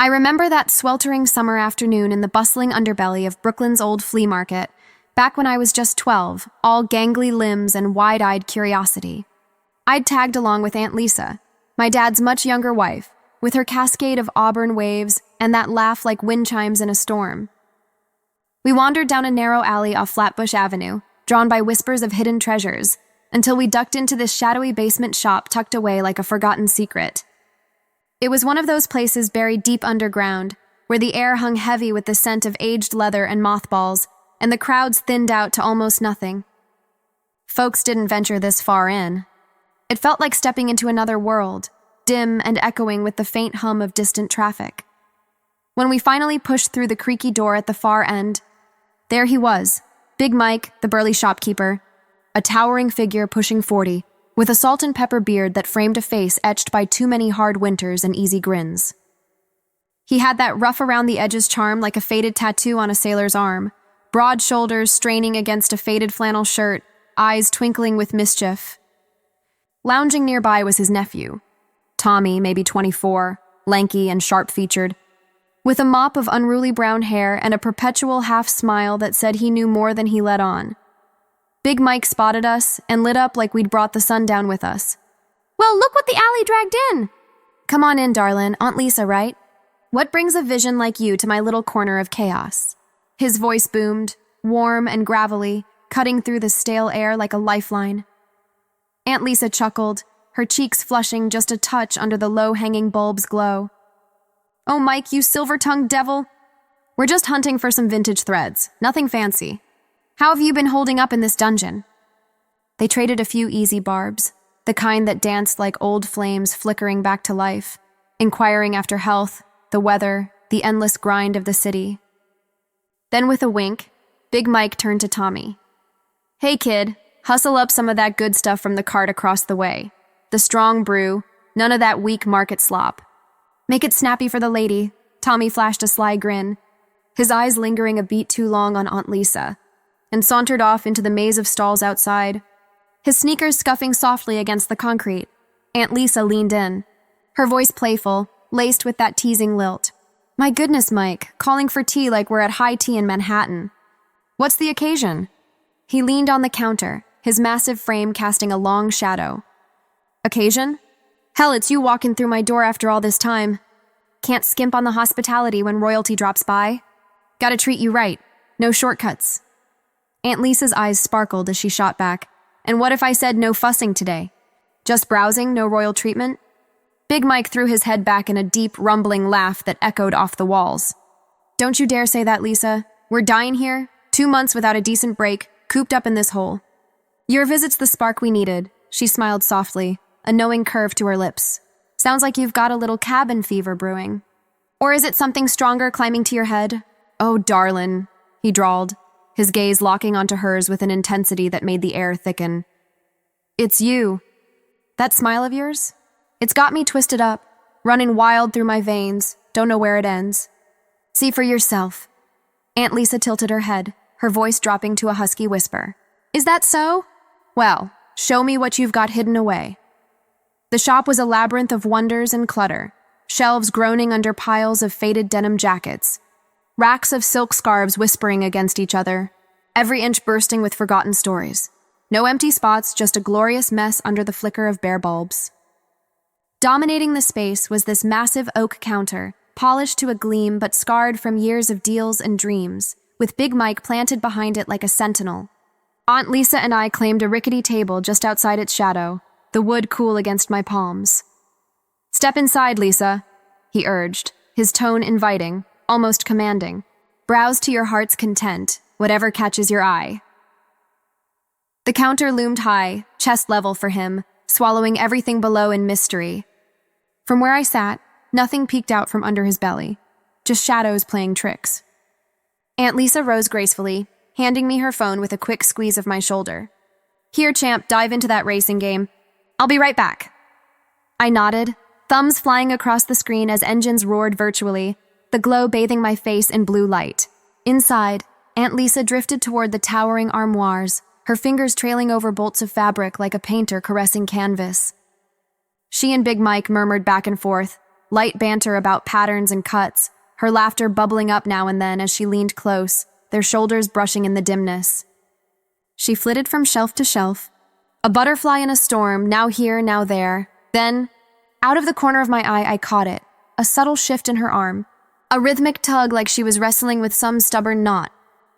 I remember that sweltering summer afternoon in the bustling underbelly of Brooklyn's old flea market, back when I was just 12, all gangly limbs and wide-eyed curiosity. I'd tagged along with Aunt Lisa, my dad's much younger wife, with her cascade of auburn waves and that laugh like wind chimes in a storm. We wandered down a narrow alley off Flatbush Avenue, drawn by whispers of hidden treasures, until we ducked into this shadowy basement shop tucked away like a forgotten secret. It was one of those places buried deep underground, where the air hung heavy with the scent of aged leather and mothballs, and the crowds thinned out to almost nothing. Folks didn't venture this far in. It felt like stepping into another world, dim and echoing with the faint hum of distant traffic. When we finally pushed through the creaky door at the far end, there he was, Big Mike, the burly shopkeeper, a towering figure pushing 40, with a salt and pepper beard that framed a face etched by too many hard winters and easy grins. He had that rough around the edges charm like a faded tattoo on a sailor's arm, broad shoulders straining against a faded flannel shirt, eyes twinkling with mischief. Lounging nearby was his nephew, Tommy, maybe 24, lanky and sharp-featured, with a mop of unruly brown hair and a perpetual half-smile that said he knew more than he let on. Big Mike spotted us and lit up like we'd brought the sun down with us. "Well, look what the alley dragged in!" "Come on in, darlin', Aunt Lisa, right? What brings a vision like you to my little corner of chaos?" His voice boomed, warm and gravelly, cutting through the stale air like a lifeline. Aunt Lisa chuckled, her cheeks flushing just a touch under the low-hanging bulb's glow. "Oh, Mike, you silver-tongued devil! We're just hunting for some vintage threads, nothing fancy. How have you been holding up in this dungeon?" They traded a few easy barbs, the kind that danced like old flames flickering back to life, inquiring after health, the weather, the endless grind of the city. Then with a wink, Big Mike turned to Tommy. "Hey, kid, hustle up some of that good stuff from the cart across the way. The strong brew, none of that weak market slop. Make it snappy for the lady." Tommy flashed a sly grin, his eyes lingering a beat too long on Aunt Lisa, and sauntered off into the maze of stalls outside, his sneakers scuffing softly against the concrete. Aunt Lisa leaned in, her voice playful, laced with that teasing lilt. "My goodness, Mike, calling for tea like we're at high tea in Manhattan. What's the occasion?" He leaned on the counter, his massive frame casting a long shadow. "Occasion? Hell, it's you walking through my door after all this time. Can't skimp on the hospitality when royalty drops by. Gotta treat you right. No shortcuts." Aunt Lisa's eyes sparkled as she shot back. "And what if I said no fussing today? Just browsing, no royal treatment?" Big Mike threw his head back in a deep, rumbling laugh that echoed off the walls. "Don't you dare say that, Lisa. We're dying here, 2 months without a decent break, cooped up in this hole. Your visit's the spark we needed." She smiled softly, a knowing curve to her lips. "Sounds like you've got a little cabin fever brewing. Or is it something stronger climbing to your head?" "Oh, darlin'," he drawled, his gaze locking onto hers with an intensity that made the air thicken. "It's you. That smile of yours? It's got me twisted up, running wild through my veins, don't know where it ends. See for yourself." Aunt Lisa tilted her head, her voice dropping to a husky whisper. "Is that so? Well, show me what you've got hidden away." The shop was a labyrinth of wonders and clutter, shelves groaning under piles of faded denim jackets, racks of silk scarves whispering against each other, every inch bursting with forgotten stories. No empty spots, just a glorious mess under the flicker of bare bulbs. Dominating the space was this massive oak counter, polished to a gleam but scarred from years of deals and dreams, with Big Mike planted behind it like a sentinel. Aunt Lisa and I claimed a rickety table just outside its shadow, the wood cool against my palms. "Step inside, Lisa," he urged, his tone inviting, almost commanding. "Browse to your heart's content, whatever catches your eye." The counter loomed high, chest level for him, swallowing everything below in mystery. From where I sat, nothing peeked out from under his belly, just shadows playing tricks. Aunt Lisa rose gracefully, handing me her phone with a quick squeeze of my shoulder. "Here, champ, dive into that racing game. I'll be right back." I nodded, thumbs flying across the screen as engines roared virtually, the glow bathing my face in blue light. Inside, Aunt Lisa drifted toward the towering armoires, her fingers trailing over bolts of fabric like a painter caressing canvas. She and Big Mike murmured back and forth, light banter about patterns and cuts, her laughter bubbling up now and then as she leaned close, their shoulders brushing in the dimness. She flitted from shelf to shelf, a butterfly in a storm, now here, now there. Then, out of the corner of my eye, I caught it, a subtle shift in her arm, a rhythmic tug like she was wrestling with some stubborn knot,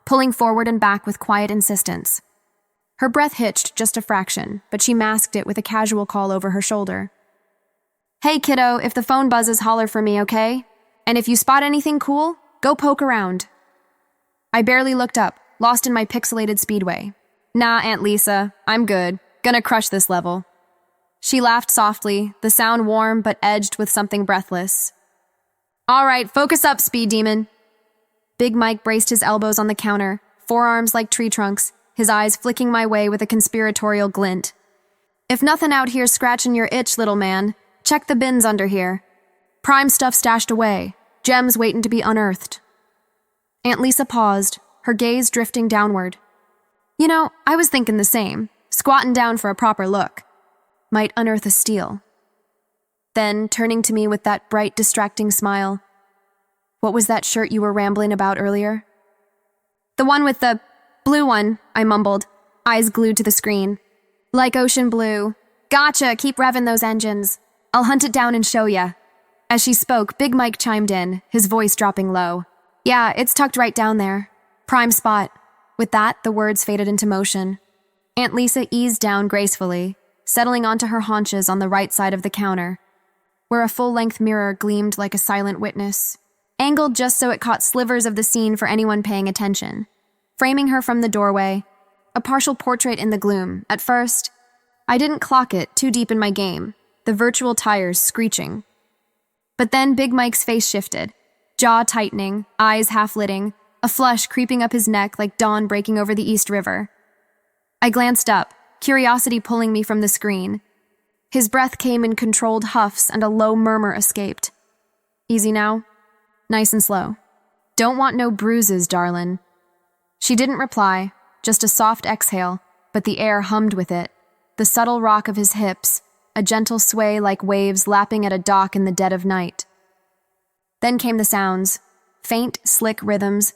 pulling forward and back with quiet insistence. Her breath hitched just a fraction, but she masked it with a casual call over her shoulder. "Hey, kiddo, if the phone buzzes, holler for me, okay? And if you spot anything cool, go poke around." I barely looked up, lost in my pixelated speedway. "Nah, Aunt Lisa, I'm good. Gonna crush this level." She laughed softly, the sound warm but edged with something breathless. "All right, focus up, speed demon." Big Mike braced his elbows on the counter, forearms like tree trunks, his eyes flicking my way with a conspiratorial glint. "If nothing out here scratching your itch, little man, check the bins under here. Prime stuff stashed away, gems waiting to be unearthed." Aunt Lisa paused, her gaze drifting downward. "You know, I was thinking the same, squatting down for a proper look. Might unearth a steal." Then, turning to me with that bright, distracting smile, "What was that shirt you were rambling about earlier?" "The one with the blue one," I mumbled, eyes glued to the screen. "Like ocean blue. Gotcha, keep revving those engines. I'll hunt it down and show ya." As she spoke, Big Mike chimed in, his voice dropping low. "Yeah, it's tucked right down there. Prime spot." With that, the words faded into motion. Aunt Lisa eased down gracefully, settling onto her haunches on the right side of the counter, where a full-length mirror gleamed like a silent witness, angled just so it caught slivers of the scene for anyone paying attention. Framing her from the doorway, a partial portrait in the gloom. At first, I didn't clock it, too deep in my game, the virtual tires screeching. But then Big Mike's face shifted, jaw tightening, eyes half-litting, a flush creeping up his neck like dawn breaking over the East River. I glanced up, curiosity pulling me from the screen. His breath came in controlled huffs and a low murmur escaped. "Easy now? Nice and slow. Don't want no bruises, darlin'." She didn't reply, just a soft exhale, but the air hummed with it, the subtle rock of his hips, a gentle sway like waves lapping at a dock in the dead of night. Then came the sounds, faint, slick rhythms,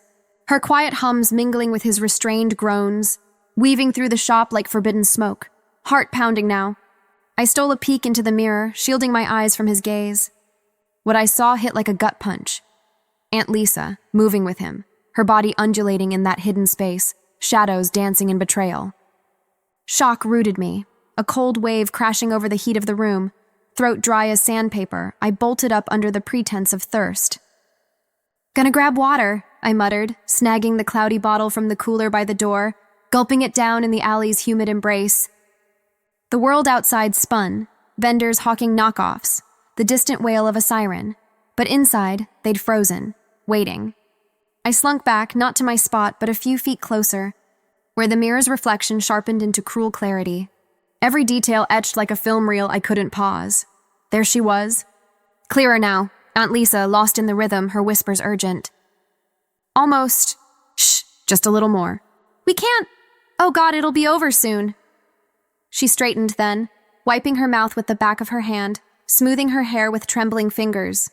her quiet hums mingling with his restrained groans, weaving through the shop like forbidden smoke, heart pounding now. I stole a peek into the mirror, shielding my eyes from his gaze. What I saw hit like a gut punch. Aunt Lisa, moving with him, her body undulating in that hidden space, shadows dancing in betrayal. Shock rooted me, a cold wave crashing over the heat of the room, throat dry as sandpaper. I bolted up under the pretense of thirst. "Gonna grab water," I muttered, snagging the cloudy bottle from the cooler by the door, gulping it down in the alley's humid embrace. The world outside spun, vendors hawking knockoffs, the distant wail of a siren, but inside, they'd frozen, waiting. I slunk back, not to my spot, but a few feet closer, where the mirror's reflection sharpened into cruel clarity. Every detail etched like a film reel I couldn't pause. There she was. Clearer now, Aunt Lisa lost in the rhythm, her whispers urgent. "Almost. Shh, just a little more. We can't. Oh God, it'll be over soon." She straightened then, wiping her mouth with the back of her hand, smoothing her hair with trembling fingers.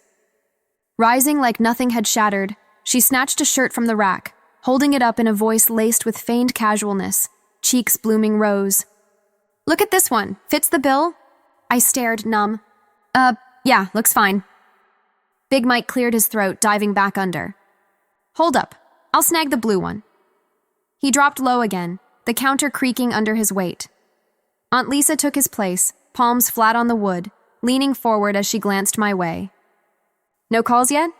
Rising like nothing had shattered, she snatched a shirt from the rack, holding it up in a voice laced with feigned casualness, cheeks blooming rose. "Look at this one. Fits the bill?" I stared, numb. Yeah, looks fine." Big Mike cleared his throat, diving back under. "Hold up. I'll snag the blue one." He dropped low again, the counter creaking under his weight. Aunt Lisa took his place, palms flat on the wood, leaning forward as she glanced my way. "No calls yet?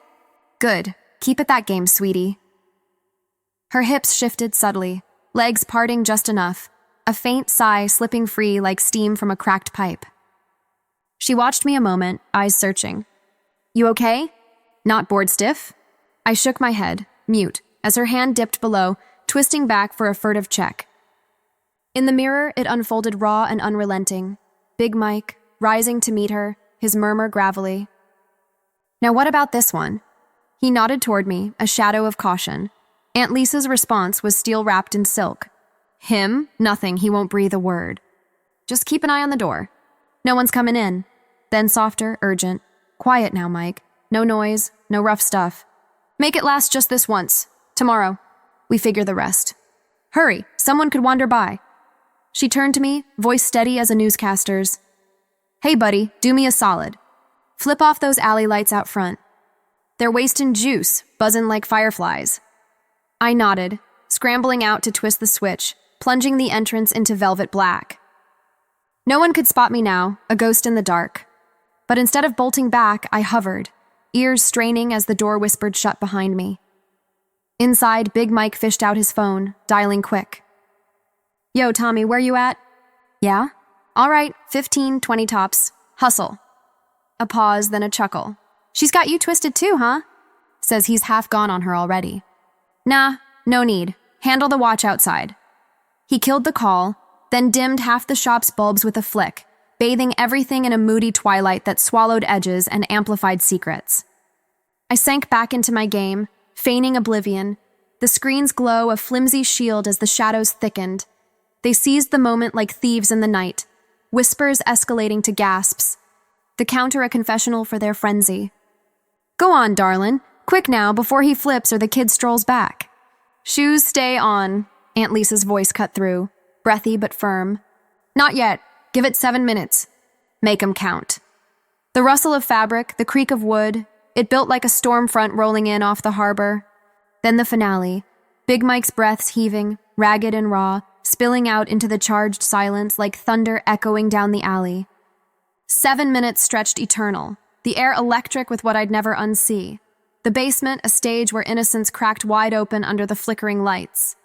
Good. Keep at that game, sweetie." Her hips shifted subtly, legs parting just enough, a faint sigh slipping free like steam from a cracked pipe. She watched me a moment, eyes searching. "You okay? Not bored stiff?" I shook my head, mute, as her hand dipped below, twisting back for a furtive check. In the mirror, it unfolded raw and unrelenting. Big Mike, rising to meet her, his murmur gravelly. "Now what about this one?" He nodded toward me, a shadow of caution. Aunt Lisa's response was steel-wrapped in silk. "Him? Nothing, he won't breathe a word. Just keep an eye on the door. No one's coming in." Then softer, urgent. Quiet now, Mike. No noise, no rough stuff. Make it last just this once. Tomorrow. We figure the rest. Hurry, someone could wander by. She turned to me, voice steady as a newscaster's. Hey, buddy, do me a solid. Flip off those alley lights out front. They're wasting juice, buzzing like fireflies. I nodded, scrambling out to twist the switch, plunging the entrance into velvet black. No one could spot me now, a ghost in the dark. But instead of bolting back, I hovered, ears straining as the door whispered shut behind me. Inside, Big Mike fished out his phone, dialing quick. Yo, Tommy, where you at? Yeah? All right, 15, 20 tops. Hustle. A pause, then a chuckle. She's got you twisted too, huh? Says he's half gone on her already. Nah, no need. Handle the watch outside. He killed the call, then dimmed half the shop's bulbs with a flick, bathing everything in a moody twilight that swallowed edges and amplified secrets. I sank back into my game, feigning oblivion, the screen's glow a flimsy shield as the shadows thickened. They seized the moment like thieves in the night, whispers escalating to gasps, the counter a confessional for their frenzy. Go on, darlin'. Quick now, before he flips or the kid strolls back. Shoes stay on, Aunt Lisa's voice cut through, breathy but firm. Not yet. Give it 7 minutes. Make 'em count. The rustle of fabric, the creak of wood, it built like a storm front rolling in off the harbor. Then the finale, Big Mike's breaths heaving, ragged and raw, spilling out into the charged silence like thunder echoing down the alley. 7 minutes stretched eternal, the air electric with what I'd never unsee. The basement, a stage where innocence cracked wide open under the flickering lights.